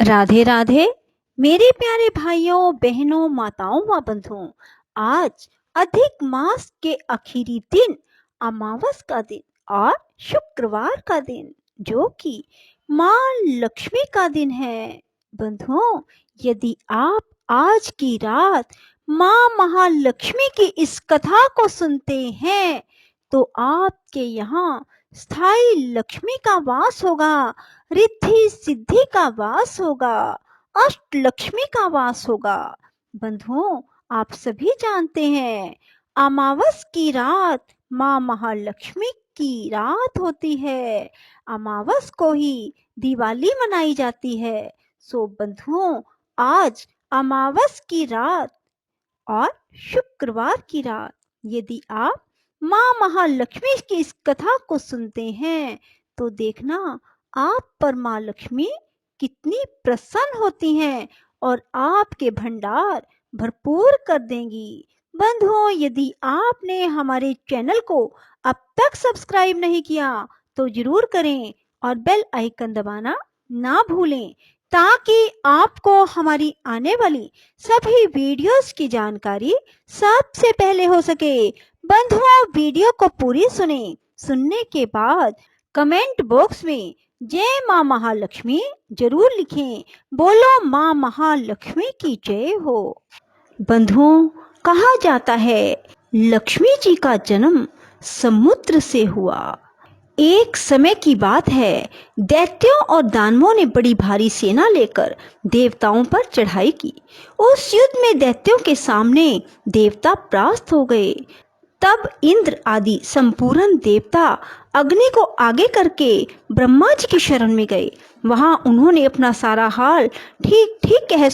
राधे राधे मेरे प्यारे भाइयों बहनों माताओं व बंधुओं। आज अधिक मास के आखिरी दिन अमावस का दिन और शुक्रवार का दिन जो कि माँ लक्ष्मी का दिन है। बंधुओं, यदि आप आज की रात माँ महालक्ष्मी की इस कथा को सुनते हैं तो आपके यहाँ स्थायी लक्ष्मी का वास होगा, रिद्धि सिद्धि का वास होगा, अष्ट लक्ष्मी का वास होगा। बंधुओं, आप सभी जानते हैं अमावस की रात माँ महालक्ष्मी की रात होती है। अमावस को ही दिवाली मनाई जाती है। सो बंधुओं, आज अमावस की रात और शुक्रवार की रात यदि आप माँ महालक्ष्मी की इस कथा को सुनते हैं तो देखना आप पर माँ लक्ष्मी कितनी प्रसन्न होती हैं और आपके भंडार भरपूर कर देंगी। बंधुओं, यदि आपने हमारे चैनल को अब तक सब्सक्राइब नहीं किया तो जरूर करें और बेल आइकन दबाना ना भूलें ताकि आपको हमारी आने वाली सभी वीडियोस की जानकारी सबसे पहले हो सके। बंधुओं, वीडियो को पूरी सुने। सुनने के बाद कमेंट बॉक्स में जय माँ महालक्ष्मी जरूर लिखें। बोलो माँ महालक्ष्मी की जय हो। बंधुओं, कहा जाता है लक्ष्मी जी का जन्म समुद्र से हुआ। एक समय की बात है, दैत्यों और दानवों ने बड़ी भारी सेना लेकर देवताओं पर चढ़ाई की। उस युद्ध में दैत्यों के सामने देवता परास्त हो गए। तब इंद्र आदि संपूर्ण देवता अग्नि को आगे करके ब्रह्मा जी की शरण में गए। वहां उन्होंने अपना सारा हाल ठीक ठीक कह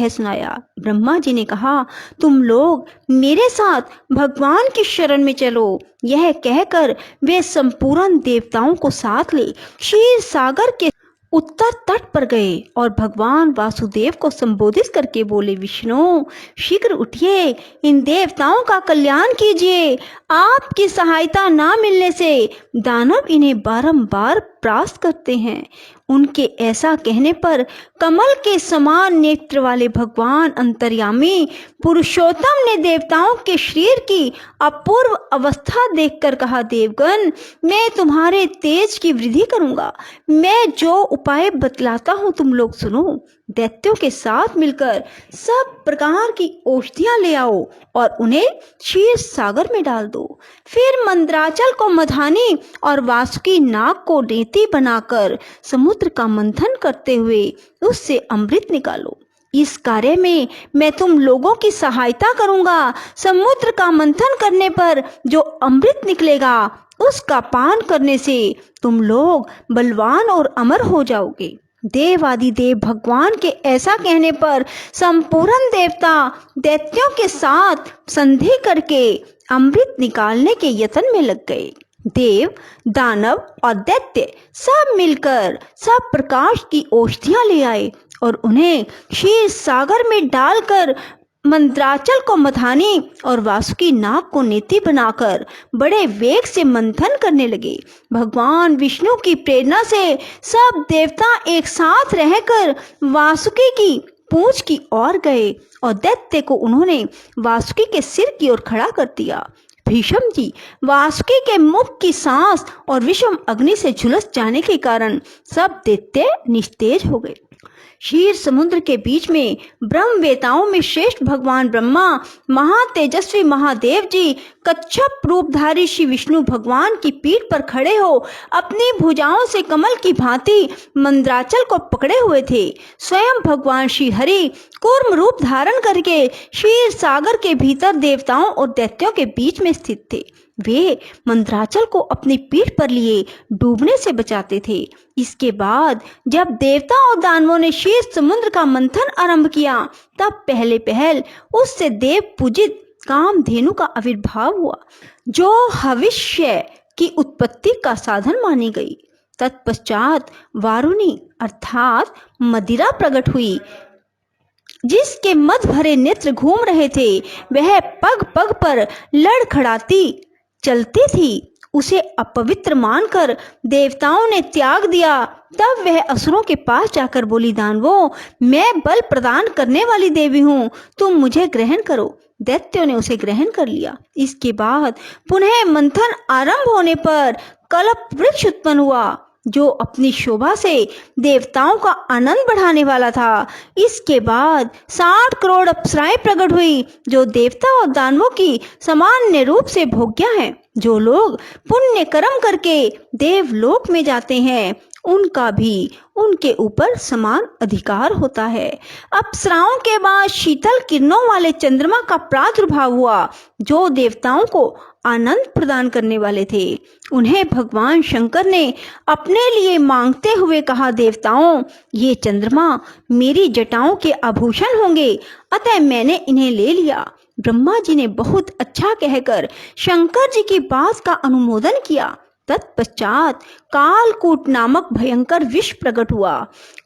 सुनाया। ब्रह्मा जी ने कहा, तुम लोग मेरे साथ भगवान की शरण में चलो। यह कहकर वे संपूर्ण देवताओं को साथ ले क्षीर सागर के उत्तर तट पर गए और भगवान वासुदेव को संबोधित करके बोले, विष्णु शीघ्र उठिए, इन देवताओं का कल्याण कीजिए। आपकी सहायता ना मिलने से दानव इन्हें बारंबार परास्त करते हैं। उनके ऐसा कहने पर कमल के समान नेत्र वाले भगवान अंतर्यामी पुरुषोत्तम ने देवताओं के शरीर की अपूर्व अवस्था देखकर कहा, देवगण, मैं तुम्हारे तेज की वृद्धि करूंगा। मैं जो उपाय बतलाता हूँ तुम लोग सुनो। दैत्यों के साथ मिलकर सब प्रकार की औषधियां ले आओ और उन्हें क्षीर सागर में डाल दो। फिर मंदराचल को मधानी और वासुकी नाग को रेती बनाकर समुद्र का मंथन करते हुए उससे अमृत निकालो। इस कार्य में मैं तुम लोगों की सहायता करूंगा। समुद्र का मंथन करने पर जो अमृत निकलेगा उसका पान करने से तुम लोग बलवान और अमर हो जाओगे। देवादिदेव भगवान के ऐसा कहने पर संपूर्ण देवता दैत्यों के साथ संधि करके अमृत निकालने के यत्न में लग गए। देव, दानव और दैत्य सब मिलकर सब प्रकार की औषधियां ले आए और उन्हें क्षीर सागर में डालकर मंदराचल को मधानी और वासुकी नाग को नेति बनाकर बड़े वेग से मंथन करने लगे। भगवान विष्णु की प्रेरणा से सब देवता एक साथ रहकर वासुकी की पूंछ की ओर गए और दैत्य को उन्होंने वासुकी के सिर की ओर खड़ा कर दिया। भीष्म जी वासुकी के मुख की सांस और विषम अग्नि से झुलस जाने के कारण सब दैत्य निस्तेज हो गए। क्षीर समुद्र के बीच में ब्रह्मवेताओं में श्रेष्ठ भगवान ब्रह्मा, महातेजस्वी महादेव जी कच्छप रूपधारी श्री विष्णु भगवान की पीठ पर खड़े हो अपनी भुजाओं से कमल की भांति मंदराचल को पकड़े हुए थे। स्वयं भगवान श्री हरि कूर्म रूप धारण करके क्षीर सागर के भीतर देवताओं और दैत्यों के बीच में स्थित थे। वे मंदराचल को अपनी पीठ पर लिए डूबने से बचाते थे। इसके बाद जब देवता और दानवों ने क्षीर समुद्र का मंथन आरंभ किया तब पहले पहल उससे देव पूजित कामधेनु का आविर्भाव हुआ जो भविष्य की उत्पत्ति का साधन मानी गई। तत्पश्चात वारुणी अर्थात मदिरा प्रकट हुई जिसके मद भरे नेत्र घूम रहे थे। वह पग पग पर लड़खड़ाती चलती थी। उसे अपवित्र मानकर देवताओं ने त्याग दिया। तब वह असुरों के पास जाकर बोली, दानवों, मैं बल प्रदान करने वाली देवी हूँ, तुम मुझे ग्रहण करो। दैत्यों ने उसे ग्रहण कर लिया। इसके बाद पुनः मंथन आरंभ होने पर कल्प वृक्ष उत्पन्न हुआ, जो अपनी शोभा से देवताओं का आनंद बढ़ाने वाला था। इसके बाद 60 करोड़ अप्सराएं प्रकट हुई, जो देवता और दानवों की सामान्य रूप से भोग्या हैं। जो लोग पुण्य कर्म करके देवलोक में जाते हैं, उनका भी उनके ऊपर समान अधिकार होता है। अप्सराओं के बाद शीतल किरणों वाले चंद्रमा का प्रादुर्भाव हुआ, जो देवताओं को आनंद प्रदान करने वाले थे। उन्हें भगवान शंकर ने अपने लिए मांगते हुए कहा, देवताओं, ये चंद्रमा मेरी जटाओं के आभूषण होंगे, अतः मैंने इन्हें ले लिया। ब्रह्मा जी ने बहुत अच्छा कहकर शंकर जी की बात का अनुमोदन किया। तत्पश्चात कालकूट नामक भयंकर विष प्रकट हुआ।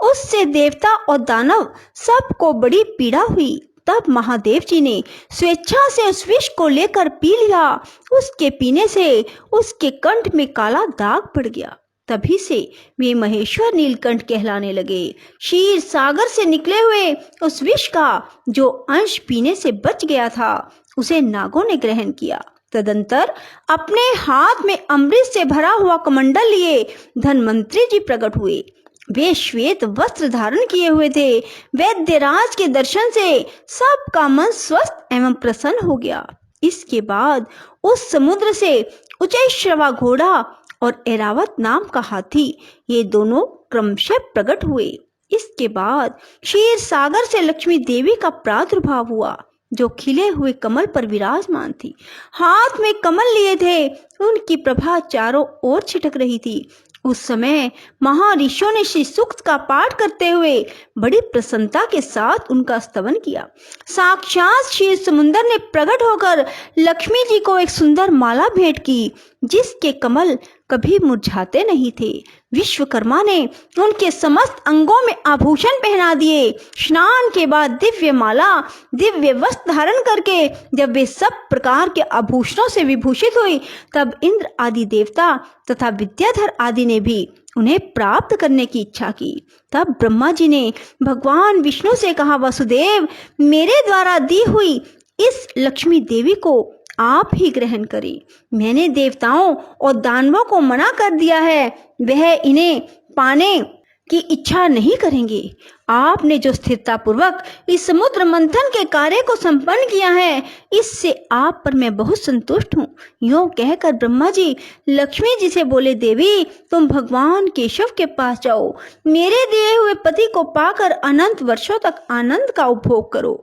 उससे देवता और दानव सबको बड़ी पीड़ा हुई। तब महादेव जी ने स्वेच्छा से उस विष को लेकर पी लिया। उसके पीने से उसके कंठ में काला दाग पड़ गया। तभी से वे महेश्वर नीलकंठ कहलाने लगे। क्षीर सागर से निकले हुए उस विष का जो अंश पीने से बच गया था, उसे नागों ने ग्रहण किया। तदंतर अपने हाथ में अमृत से भरा हुआ कमंडल लिए धन्वंतरी जी प्रकट हुए। वे श्वेत वस्त्र धारण किए हुए थे। वैद्यराज के दर्शन से सबका मन स्वस्थ एवं प्रसन्न हो गया। इसके बाद उस समुद्र से उच्चैश्रवा घोड़ा और ऐरावत नाम का हाथी, ये दोनों क्रमशः प्रकट हुए। इसके बाद क्षीर सागर से लक्ष्मी देवी का प्रादुर्भाव हुआ, जो खिले हुए कमल पर विराजमान थी। हाथ में कमल लिए थे, उनकी प्रभा चारों ओर छिटक रही थी। उस समय महर्षियों ने श्री सूक्त का पाठ करते हुए बड़ी प्रसन्नता के साथ उनका स्तवन किया। साक्षात क्षीर समुंदर ने प्रकट होकर लक्ष्मी जी को एक सुंदर माला भेंट की, जिसके कमल कभी मुरझाते नहीं थे। विश्वकर्मा ने उनके समस्त अंगों में आभूषण पहना दिए। स्नान के बाद दिव्य माला, दिव्य वस्त्र धारण करके जब वे सब प्रकार के आभूषणों से विभूषित हुई, तब इंद्र आदि देवता तथा विद्याधर आदि ने भी उन्हें प्राप्त करने की इच्छा की। तब ब्रह्मा जी ने भगवान विष्णु से कहा, वसुदेव, मेरे द्वारा दी हुई इस लक्ष्मी देवी को आप ही ग्रहण करें। मैंने देवताओं और दानवों को मना कर दिया है, वह इन्हें पाने की इच्छा नहीं करेंगे। आपने जो स्थिरता पूर्वक इस समुद्र मंथन के कार्य को संपन्न किया है, इससे आप पर मैं बहुत संतुष्ट हूँ। यूं कहकर ब्रह्मा जी लक्ष्मी जी से बोले, देवी, तुम भगवान केशव के पास जाओ, मेरे दिए हुए पति को पाकर अनंत वर्षों तक आनंद का उपभोग करो।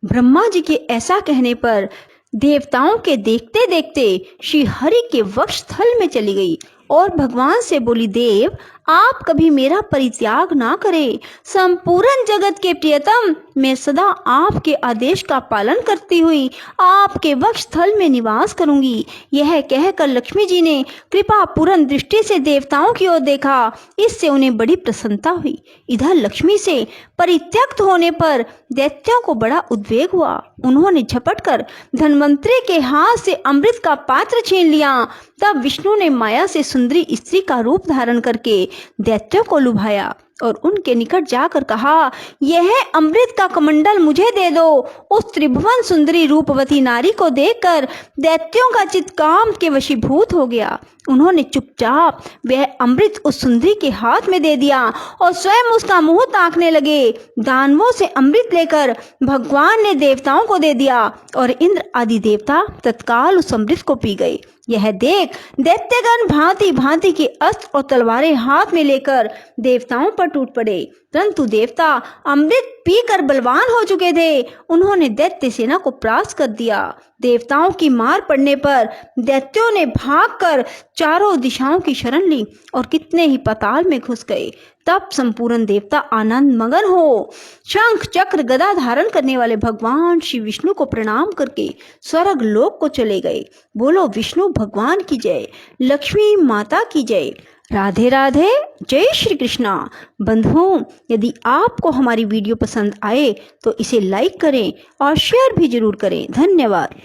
ब्रह्मा जी के ऐसा कहने पर देवताओं के देखते देखते श्री हरि के वक्ष स्थल में चली गई और भगवान से बोली, देव, आप कभी मेरा परित्याग ना करें। संपूर्ण जगत के प्रियतम, मैं सदा आपके आदेश का पालन करती हुई आपके वक्ष स्थल में निवास करूंगी। यह कहकर लक्ष्मी जी ने कृपा पूर्ण दृष्टि से देवताओं की ओर देखा। इससे उन्हें बड़ी प्रसन्नता हुई। इधर लक्ष्मी से परित्यक्त होने पर दैत्यों को बड़ा उद्वेग हुआ। उन्होंने झपटकर धन्वंतरी के हाथ से अमृत का पात्र छीन लिया। तब विष्णु ने माया से सुंदरी स्त्री का रूप धारण करके दैत्यों को लुभाया और उनके निकट जाकर कहा, यह अमृत का कमंडल मुझे दे दो। उस त्रिभुवन सुंदरी रूपवती नारी को देखकर दैत्यों का चित्त काम के वशीभूत हो गया। उन्होंने चुपचाप वह अमृत उस सुंदरी के हाथ में दे दिया और स्वयं उसका मुंह ताकने लगे। दानवों से अमृत लेकर भगवान ने देवताओं को दे दिया और इंद्र आदि देवता तत्काल उस अमृत को पी गए। यह देख दैत्यगण भांति भांति के अस्त्र और तलवारें हाथ में लेकर देवताओं पर टूट पड़े, परंतु देवता अमृत पीकर बलवान हो चुके थे। उन्होंने दैत्य सेना को परास्त कर दिया। देवताओं की मार पड़ने पर दैत्यों ने भागकर चारों दिशाओं की शरण ली और कितने ही पाताल में घुस गए। तब संपूर्ण देवता आनंद मगन हो शंख चक्र गदा धारण करने वाले भगवान श्री विष्णु को प्रणाम करके स्वर्ग लोक को चले गए। बोलो विष्णु भगवान की जय, लक्ष्मी माता की जय। राधे राधे, जय श्री कृष्णा। बंधुओं, यदि आपको हमारी वीडियो पसंद आए तो इसे लाइक करें और शेयर भी जरूर करें। धन्यवाद।